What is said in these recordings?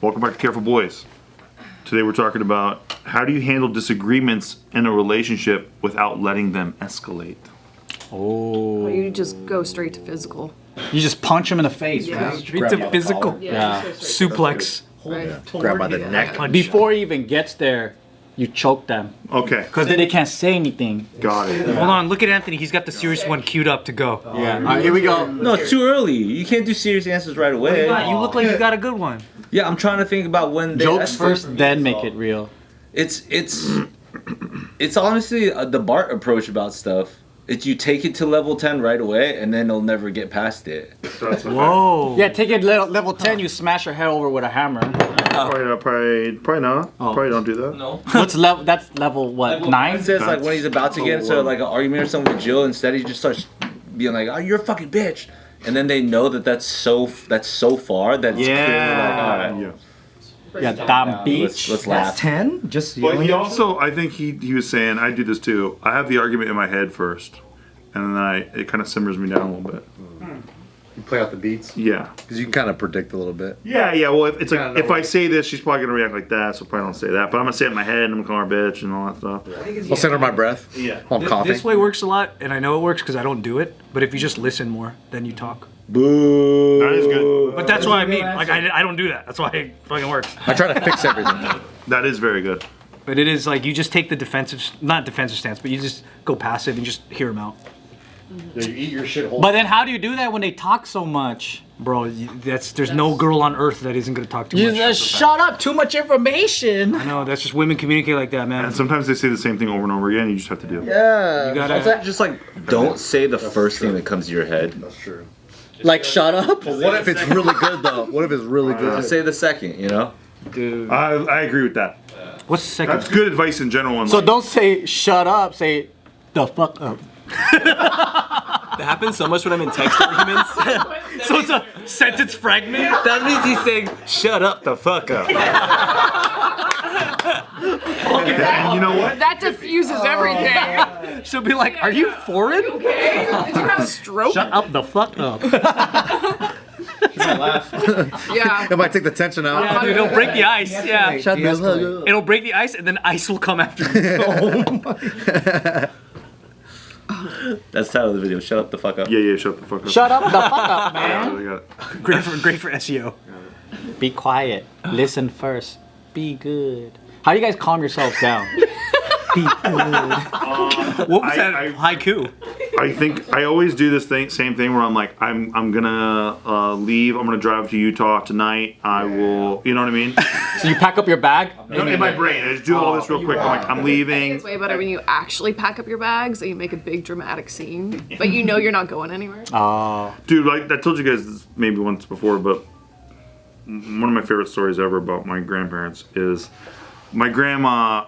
Welcome back to Careful Boys. Today we're talking about how do you handle disagreements in a relationship without letting them escalate. Oh. Or you just go straight to physical. You just punch him in the face, Yeah. right? Straight to physical. Yeah. Suplex. Right. Grab by the neck. Before he even gets there, you choke them. Okay, Because then they can't say anything. got it. Hold on, look at Anthony. He's got the serious one queued up to go. Yeah. Alright, here we go. No, it's too early. You can't do serious answers right away. You look like you got a good one. Yeah, I'm trying to think about when they Jokes first, then make it real. It's honestly the Bart approach about stuff. It's you take it to level 10 right away, and then they'll never get past it. Whoa. Yeah, take it level 10, you smash your head over with a hammer. Probably not. Probably don't do that. No. What's level? That's level what? 9? It says like when he's about to get into like an argument or something with Jill, instead he just starts being like, "Oh, you're a fucking bitch," and then they know that that's so far that it's clearly like, all right. Yeah. Yeah, damn beach. Let's laugh. 10? Just But he also, I think he was saying, I do this too. I have the argument in my head first, and then it kind of simmers me down a little bit. You play out the beats? Yeah. Because you can kind of predict a little bit. Yeah. Well, it's like Kinda if I say this, she's probably gonna react like that, so probably don't say that. But I'm gonna say it in my head, and I'm gonna call her a bitch and all that stuff. I'll send her my breath. Yeah. While I'm coughing. This way works a lot, and I know it works because I don't do it. But if you just listen more, then you talk. Boo. That is good. But that's what I mean. Like I don't do that. That's why it fucking works. I try to fix everything. That is very good. But it is like you just take the not defensive stance, but you just go passive and just hear them out. Yeah, you eat your shit whole. But then how do you do that when they talk so much? Bro, there's no girl on earth that isn't gonna talk too You much. just shut up, too much information. No, that's just women communicate like that, man. And sometimes they say the same thing over and over again. You just have to do it. Yeah. You gotta. Just like don't say the first thing that comes to your head. That's true. Like, shut up? But what if it's really good, though? What if it's really good? Just say the second, you know? Dude. I agree with that. What's the second? That's good advice in general. In So life. don't say shut up, say the fuck up. That happens so much when I'm in text arguments. So it's a sentence fragment? That means he's saying, shut up the fuck up. And you know what? That diffuses everything. She'll be like, are you foreign? Okay? Did you have a stroke? Shut up the fuck up. Yeah. It might take the tension out. Yeah, dude, it'll break the ice. Yeah. Shut the fuck up. It'll break the ice and then ice will come after you. That's the title of the video, shut up the fuck up. Yeah, shut the fuck up. Shut up the fuck up, Yeah, man. they got it. Great for SEO. Be quiet. Listen first. Be good. How do you guys calm yourselves down? Be good. What was that I- haiku? I think I always do this same thing where I'm like, I'm gonna leave. I'm gonna drive to Utah tonight. I will, you know what I mean? So you pack up your bag? In my brain, I just do all this real quick. I'm like, I'm I think leaving. it's way better when you actually pack up your bags and you make a big dramatic scene, but you know you're not going anywhere. Oh. Dude, like I told you guys this maybe once before, but one of my favorite stories ever about my grandparents is my grandma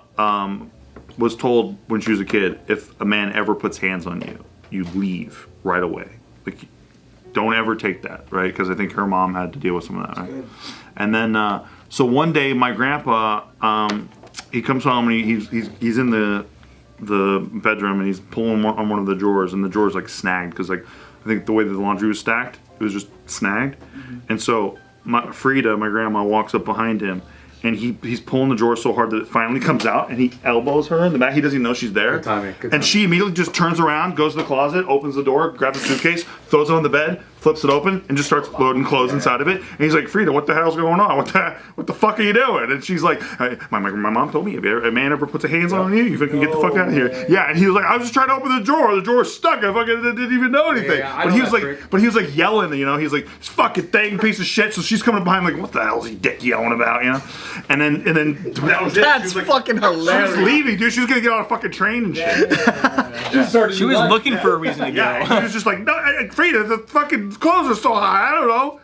was told when she was a kid, if a man ever puts hands on you, you leave right away. Like, don't ever take that, right? Because I think her mom had to deal with some of that, right? And then, so one day, my grandpa, he comes home and he's in the bedroom and he's pulling on one of the drawers, and the drawer's like snagged because like I think the way that the laundry was stacked, it was just snagged. And so Frida, my grandma, walks up behind him. And he's pulling the drawer so hard that it finally comes out, and he elbows her in the back. He doesn't even know she's there. Good timing. And she immediately just turns around, goes to the closet, opens the door, grabs a suitcase, throws it on the bed, flips it open, and just starts loading clothes inside of it. And he's like, Frida, what the hell's going on? What the fuck are you doing? And she's like, my mom told me, if a man ever puts a hands on you, you can get the fuck out of here. Yeah, and he was like, I was just trying to open the drawer. The drawer's stuck. I fucking didn't even know anything. But he was like yelling, you know. He's like, this fucking thing, piece of shit. So she's coming behind like, what the hell's he dick yelling about, you know? And then that was it. That's She was like, fucking hilarious. she was leaving, dude. She was gonna get on a fucking train and shit. She was looking for a reason to go. Yeah, he was just like, no, Frida, the fucking clothes are so high. I don't know.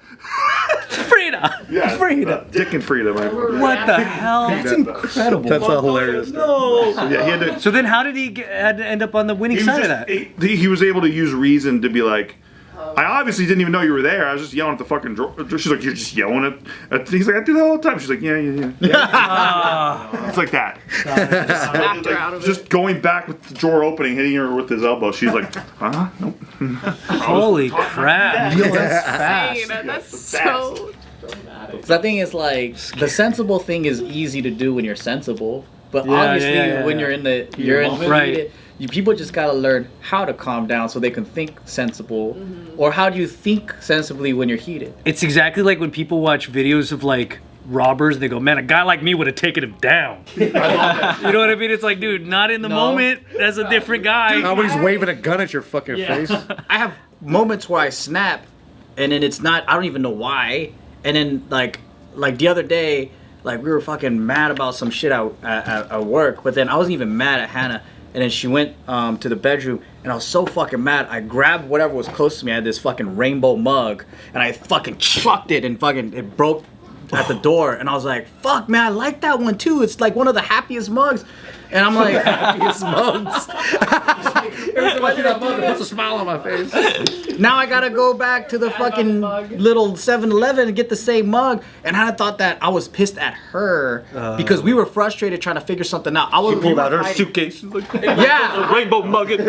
Frida! Yeah, Frida! Dick and Frida, man. What the hell? That's incredible. That's all hilarious. No! Yeah, he had to. So then how did he had to end up on the winning He was, side of just, that? he was able to use reason to be like, I obviously didn't even know you were there. I was just yelling at the fucking drawer. She's like, you're just yelling at he's like, I do that all the time. She's like, yeah. It's like that. Smacked her out of it. Just going back with the drawer opening, hitting her with his elbow. She's like, nope. Holy crap. That's insane. That's so Because I think it's like the sensible thing is easy to do when you're sensible, but Yeah, obviously yeah. when you're in the Right. heated, people just gotta learn how to calm down so they can think sensible, or how do you think sensibly when you're heated? It's exactly like when people watch videos of like robbers. They go, man, a guy like me would have taken him down. You know what I mean? It's like, dude, not in the moment. That's a different guy. Nobody's waving a gun at your fucking face. I have moments where I snap, and then it's not. I don't even know why. And then like the other day, like we were fucking mad about some shit at work, but then I wasn't even mad at Hannah. And then she went to the bedroom, and I was so fucking mad. I grabbed whatever was close to me. I had this fucking rainbow mug, and I fucking chucked it, and fucking it broke at the door. And I was like, "Fuck, man, I like that one too. It's like one of the happiest mugs." And I'm like, "Happiest mugs." Every time I see that mug, it puts a smile on my face. Now I gotta go back to the fucking little 7-Eleven and get the same mug. And I thought that I was pissed at her because we were frustrated trying to figure something out. I was Pulled out her suitcase. She's like, Yeah. rainbow nugget. And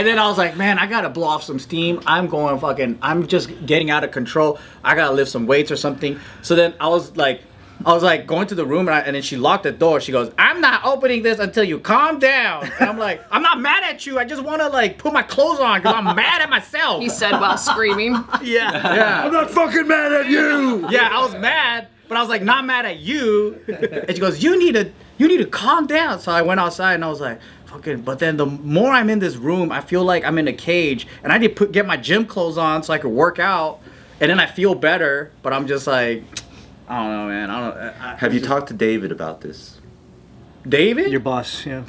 then I was like, man, I gotta blow off some steam. I'm just getting out of control. I gotta lift some weights or something. So then I was like going to the room, and then she locked the door. She goes, "I'm not opening this until you calm down." And I'm like, "I'm not mad at you. I just want to like put my clothes on because I'm mad at myself." He said while screaming. Yeah. I'm not fucking mad at you. Yeah, I was mad, but I was like not mad at you. And she goes, "You need to calm down." So I went outside, and I was like, "Fucking." But then the more I'm in this room, I feel like I'm in a cage, and I need to get my gym clothes on so I could work out, and then I feel better. But I'm just like, I don't know, man. Have you talked to David about this? David? Your boss, yeah. He'd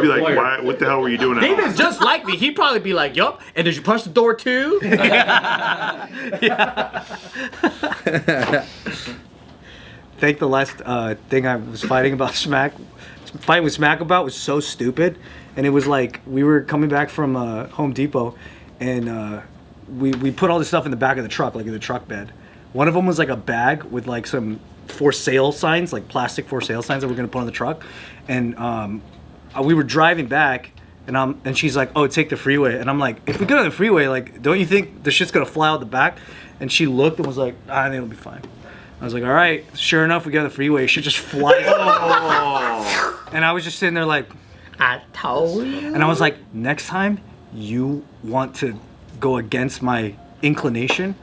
be like, "Why? What the hell were you doing?" At home?" David's just like me. He'd probably be like, "Yup." And did you punch the door too? I think the last thing I was fighting with Smack about was so stupid, and it was like we were coming back from Home Depot, and we put all this stuff in the back of the truck, like in the truck bed. One of them was like a bag with like some for sale signs, like plastic for sale signs that we're gonna put on the truck, and we were driving back, and she's like, "Oh, take the freeway," and I'm like, "If we go to the freeway, like, don't you think the shit's gonna fly out the back?" And she looked and was like, "I think it'll be fine." I was like, "All right." Sure enough, we got to the freeway. Shit just flies. And I was just sitting there like, I told you. and I was like, next time you want to go against my inclination,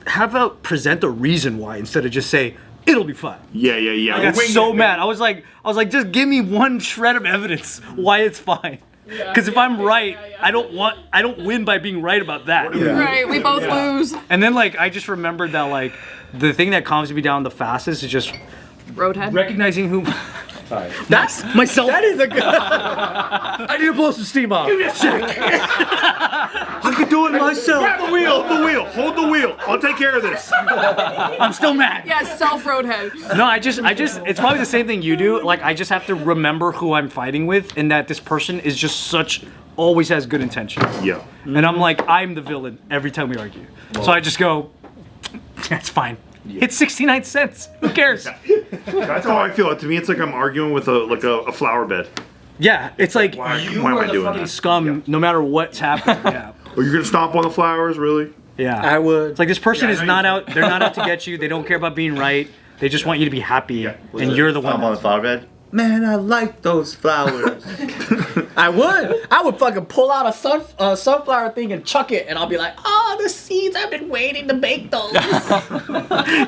how about present a reason why instead of just say it'll be fine. Yeah. I got so mad. I was like, just give me one shred of evidence why it's fine. Because if I'm right, I don't win by being right about that. Right, we both lose. And then like I just remembered that like the thing that calms me down the fastest is just Roadhead. recognizing who. That's myself. That is a good. I need to blow some steam off. I can do it myself. Grab the wheel. Hold the wheel. I'll take care of this. I'm still mad. Yeah, self Roadhead. No, I just, it's probably the same thing you do. Like, I just have to remember who I'm fighting with, and that this person is just always has good intentions. Yeah. And I'm like, I'm the villain every time we argue. So I just go, that's fine. It's 69 cents. Who cares? That's how I feel. To me, it's like I'm arguing with a flower bed. Yeah, it's like Why you am I are the doing fucking that? scum no matter what's happening. Yeah. Oh, you're gonna stomp on the flowers, really? Yeah. I would. It's like this person Yeah, I is know not you- out. They're not out to get you. They don't care about being right. They just want you to be happy, and you're the one. I'm on the flower bed. Man, I like those flowers. I would fucking pull out a sunflower thing and chuck it, and I'll be like, "Oh, the seeds! I've been waiting to bake those."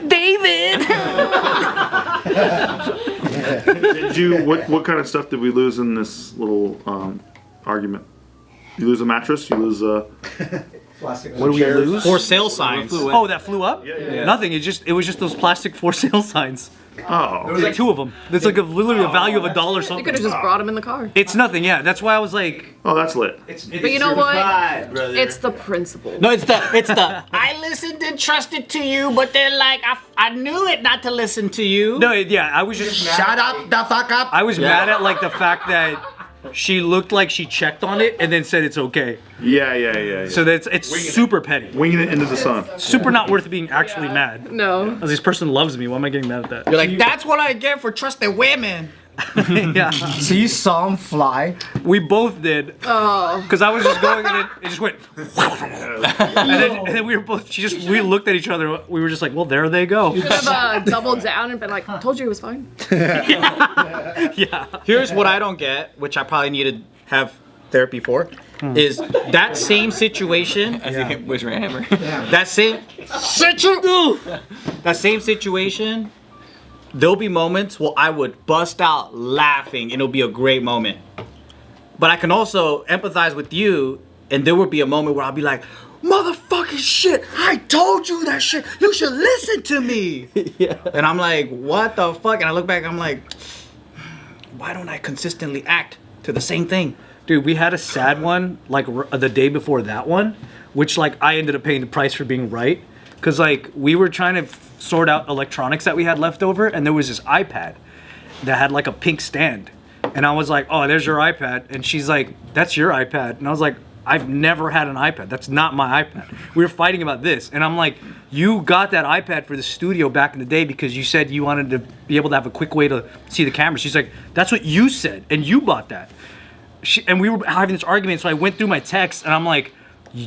David. Did you? What kind of stuff did we lose in this little argument? You lose a mattress. You lose a. What do we lose? For sale signs. Oh, that flew up? Yeah. Nothing. It was just those plastic for sale signs. Oh. There was like 2 of them. It's like literally a value of $1 You something. could have just brought him in the car. It's nothing. Yeah, that's why I was like. Oh, that's lit. But you know what? It's the principle. No, it's the. I listened and trusted to you, but then like I knew it not to listen to you. No, yeah, I was just. Shut up the fuck up. I was mad at like the fact that she looked like she checked on it and then said it's okay. Yeah. So it's super petty. Winging it into the sun. Super not worth being actually mad. No. As this person loves me, why am I getting mad at that? You're like, that's what I get for trusting women. Yeah. So you saw him fly? We both did. Oh. Because I was just going and it just went. and then we were both. We looked at each other. We were just like, well, there they go. Could have doubled down and been like, told you it was fine. Yeah. Here's what I don't get, which I probably need to have therapy for, is that same situation. Where's your hammer? That same situation. There'll be moments where I would bust out laughing and it'll be a great moment. But I can also empathize with you, and there will be a moment where I'll be like, motherfucking shit, I told you that shit. You should listen to me. Yeah. And I'm like, what the fuck? And I look back, I'm like, why don't I consistently act to the same thing? Dude, we had a sad one like the day before that one, which like I ended up paying the price for being right. Because like we were trying to sort out electronics that we had left over, and there was this iPad that had like a pink stand. And I was like, oh, there's your iPad. And she's like, that's your iPad. And I was like, I've never had an iPad. That's not my iPad. We were fighting about this. And I'm like, you got that iPad for the studio back in the day because you said you wanted to be able to have a quick way to see the camera. She's like, that's what you said, and you bought that. And we were having this argument, so I went through my text, and I'm like,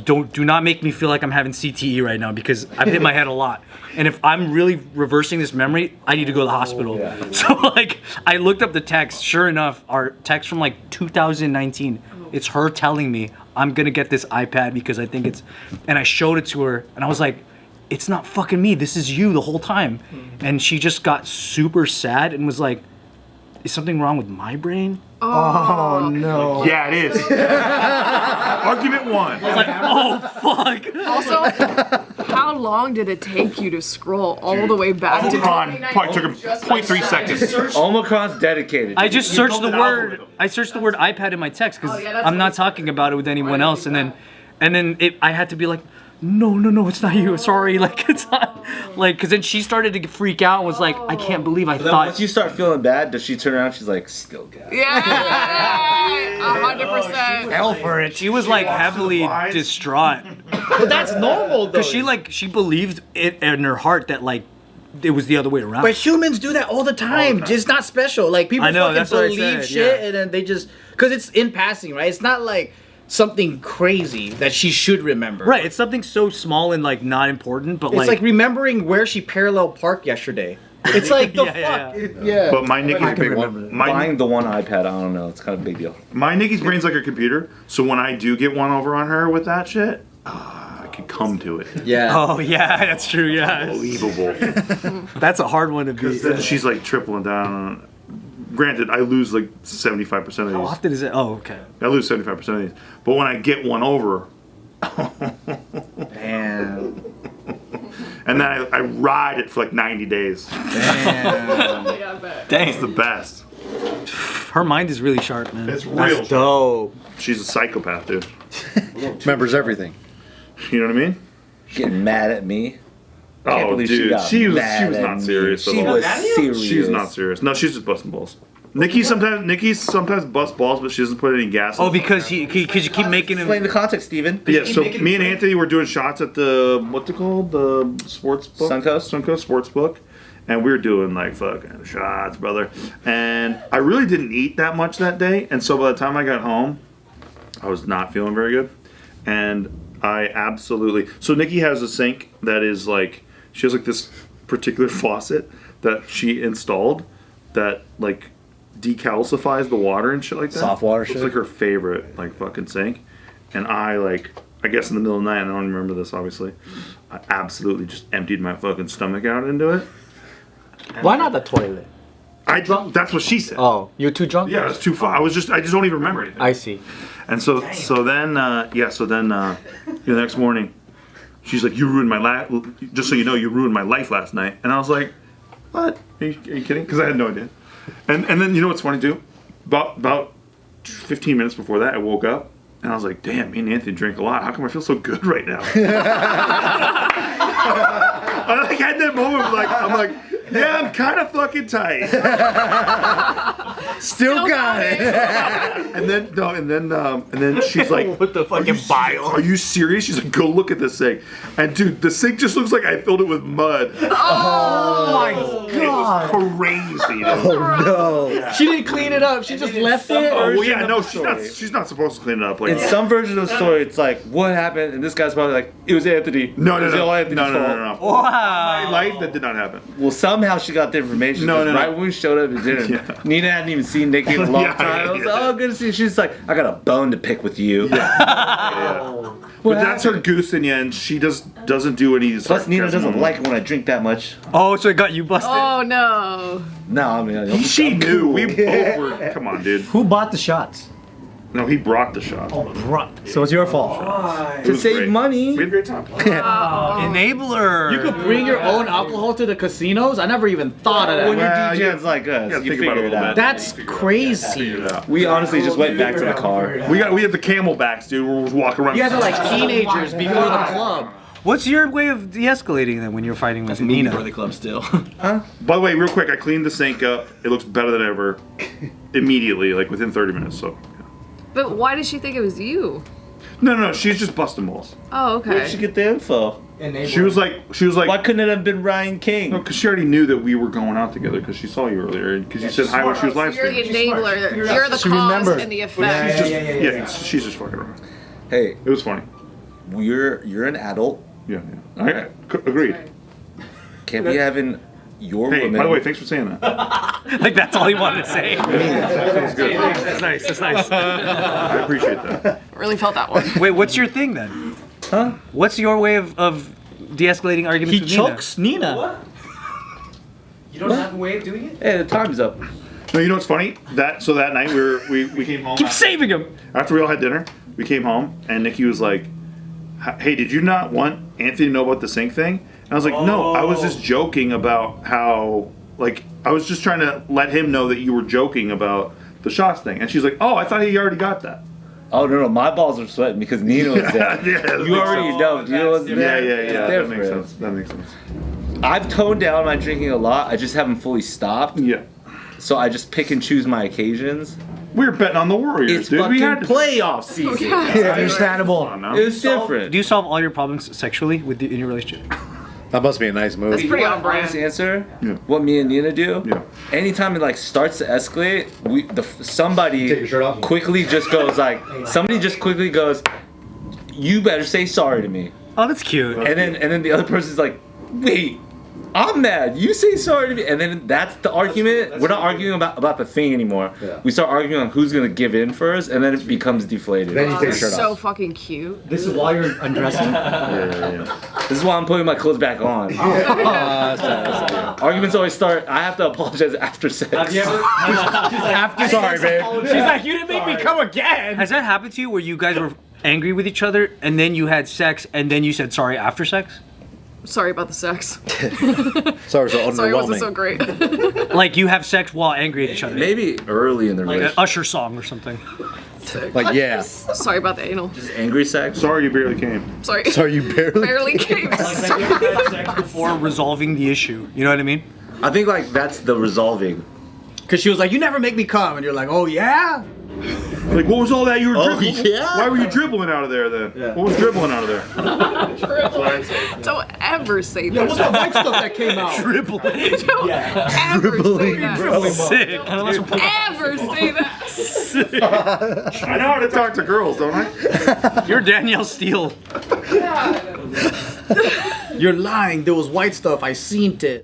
do not make me feel like I'm having CTE right now because I've hit my head a lot. And if I'm really reversing this memory, I need to go to the hospital. Yeah. So like, I looked up the text. Sure enough, our text from like 2019, it's her telling me I'm gonna get this iPad because I think it's, and I showed it to her, and I was like, it's not fucking me. This is you the whole time. And she just got super sad and was like, is something wrong with my brain? Oh no. Yeah, it is. Argument one. I was like, oh fuck. Also, how long did it take you to scroll all the way back to Omicron probably took him 0.3 seconds. Omicron's dedicated. I just searched the built an word. algorithm. I searched the word iPad in my text because yeah, that's I'm not what talking about it with anyone else. And then I had to be like, no, it's not you. Sorry, like it's not. Like, because then she started to freak out and was like, I can't believe I Then thought. once you start feeling bad, does she turn around? She's like, still gas. Yeah, 100%. Hell for it. She was like heavily distraught But that's normal though. because she believed it in her heart that like it was the other way around. But humans do that all the time. It's not special. Like people I know, that's what I fucking believe said, shit yeah. and then they just, because it's in passing, right? It's not like something crazy that she should remember. Right, it's something so small and like not important, but It's like remembering where she parallel parked yesterday. It's like the Yeah, fuck. yeah. But my Nikki's Buying the one iPad, I don't know. It's kind of a big deal. my Nikki's brain's like a computer, so when I do get one over on her with that shit, I could come to it. Yeah. Oh yeah, that's true. Yeah, Unbelievable. that's a hard one to beat. Then she's like tripling down on. Granted, I lose like 75% of How these. often is it? Oh, okay. I lose 75% of these. But when I get one over, Damn. and then I ride it for like 90 days. Damn. It's the best. Her mind is really sharp, man. It's real. Dope. She's a psychopath, dude. Remembers everything. You know what I mean? Getting mad at me. I can't Oh, believe dude, got she was mad not at me. serious at She all. was serious. She's not serious. No, she's just busting balls. Nikki sometimes busts balls, but she doesn't put any gas. Oh, because you keep making him. Explain the context, Steven. Yeah, so me and Anthony were doing shots at the what's it called, the sports book, Suncoast Sports Book, and we were doing like fucking shots, brother. And I really didn't eat that much that day, and so by the time I got home, I was not feeling very good, and I absolutely. So Nikki has a sink that is like she has like this particular faucet that she installed that like decalcifies the water and shit like that. Soft water It's shit? like her favorite like fucking sink. And I guess in the middle of the night, I don't remember this obviously, I absolutely just emptied my fucking stomach out into it. Why not the toilet? That's what she said. Oh, you're too drunk? Yeah, it's too far. I just don't even remember anything. I see. And so then the next morning, she's like, "You ruined my life. Just so you know, you ruined my life last night." And I was like, "What? Are you kidding?" Because I had no idea. And then you know what's funny too? About 15 minutes before that, I woke up and I was like, "Damn, me and Anthony drink a lot. How come I feel so good right now?" I like had that moment of I'm like, yeah, I'm kind of fucking tight. Still got it. And then she's like, With the fucking bile. Are you serious? She's like, go look at this sink. And dude, the sink just looks like I filled it with mud. Oh my god. It was crazy. Dude. Oh no. She didn't clean it up. She just left it. Oh well, yeah, no, she's not supposed to clean it up. Like In some version of the story, it's like, what happened? And this guy's probably like, it was Anthony. no, It was all Anthony's fault. Wow. My life, that did not happen. Well, somehow she got the information. No. Right when we showed up at dinner, Nina hadn't even seen Nikki in a long time. I was like, oh, good to see you. She's like, I got a bone to pick with you. But that's her goosing you, and she doesn't do any. Plus, Nina doesn't like it when I drink that much. Oh, so it got you busted. Oh no. No, I mean, She knew. We both were. Come on, dude. Who bought the shots? No, he brought the shot. So it's your fault. to save money. We had a great time. Enabler. You could bring your own alcohol to the casinos? I never even thought of When that. you're Well, DJs like us, gotta you think about figure it a it little out. bit. That's crazy. We honestly just went back to the car. We had the camelbacks, dude. We were walking around. You guys are like teenagers before the club. What's your way of de-escalating then when you're fighting with Nina? For the club still. By the way, real quick, I cleaned the sink up. It looks better than ever. Immediately, like within 30 minutes. So. But why did she think it was you? No, she's just busting balls. Oh, Where did okay. she get the info? She was like, Why couldn't it have been Ryan King? no, because she already knew that we were going out together because she saw you earlier because you said hi when she was live You're the streaming. enabler. You're the She cause remembered. and the effect. She's just fucking around. Hey, It was funny. you're an adult. Yeah. Agreed. Can't be having your Hey, woman. by the way, thanks for saying that. Like that's all he wanted to say. Feels good. That's nice. That's nice. I appreciate that. Really felt that one. Wait, what's your thing then? Huh? What's your way of de-escalating arguments He with Nina? chokes Nina. You don't have a way of doing it? Hey, the time's up. No, you know what's funny? That night we came home. Keep saving him. After we all had dinner, we came home and Nikki was like, "Hey, did you not want Anthony to know about the sink thing?" And I was like, "No, I was just joking about how I was just trying to let him know that you were joking about the shots thing." And she's like, "Oh, I thought he already got that." Oh no, my balls are sweating because Nina was there. Yeah, You already know. Nina was there. Yeah. It's That makes different. sense. That makes sense. I've toned down my drinking a lot. I just haven't fully stopped. Yeah. So I just pick and choose my occasions. We were betting on the Warriors, It's dude. We fucking had to. playoff season. Understandable. It was different. Do you solve all your problems sexually in your relationship? That must be a nice move. That's pretty on Honest brand. answer. Yeah. What me and Nina do. Yeah. Anytime it starts to escalate, somebody Take your shirt off. quickly just goes you better say sorry to me. Oh, that's cute. And then the other person's like, wait, I'm mad. You say sorry to me. And then that's the argument. We're not arguing about the thing anymore. Yeah. We start arguing on who's gonna give in first, and then it becomes deflated. Then you take your That's shirt so off. fucking cute. This is while you're undressing? This is why I'm putting my clothes back on. Arguments always start. I have to apologize after sex. Sorry, babe. She's like, you didn't make me come again. Has that happened to you where you guys were angry with each other and then you had sex and then you said sorry after sex? Sorry about the sex. Sorry, so Sorry, it wasn't so underwhelming. great. Like you have sex while angry at each other? Maybe early in the Like an relationship. Usher song or something. Like, yeah. Sorry about the anal. Just angry sex. Sorry you barely came. Sorry. Sorry, you barely. Barely came. Before resolving the issue. You know what I mean? I think that's the resolving. Because she was like, you never make me come. And you're like, oh, yeah? Like, what was all that you were dribbling? yeah? Why were you dribbling out of there then? What was dribbling out of there? Don't ever say that. What's the white stuff that came out? Dribbling. Don't ever say that. Sick. Ever say that. I know how to talk to girls, don't I? You're Danielle Steele. You're lying. There was white stuff. I seen it.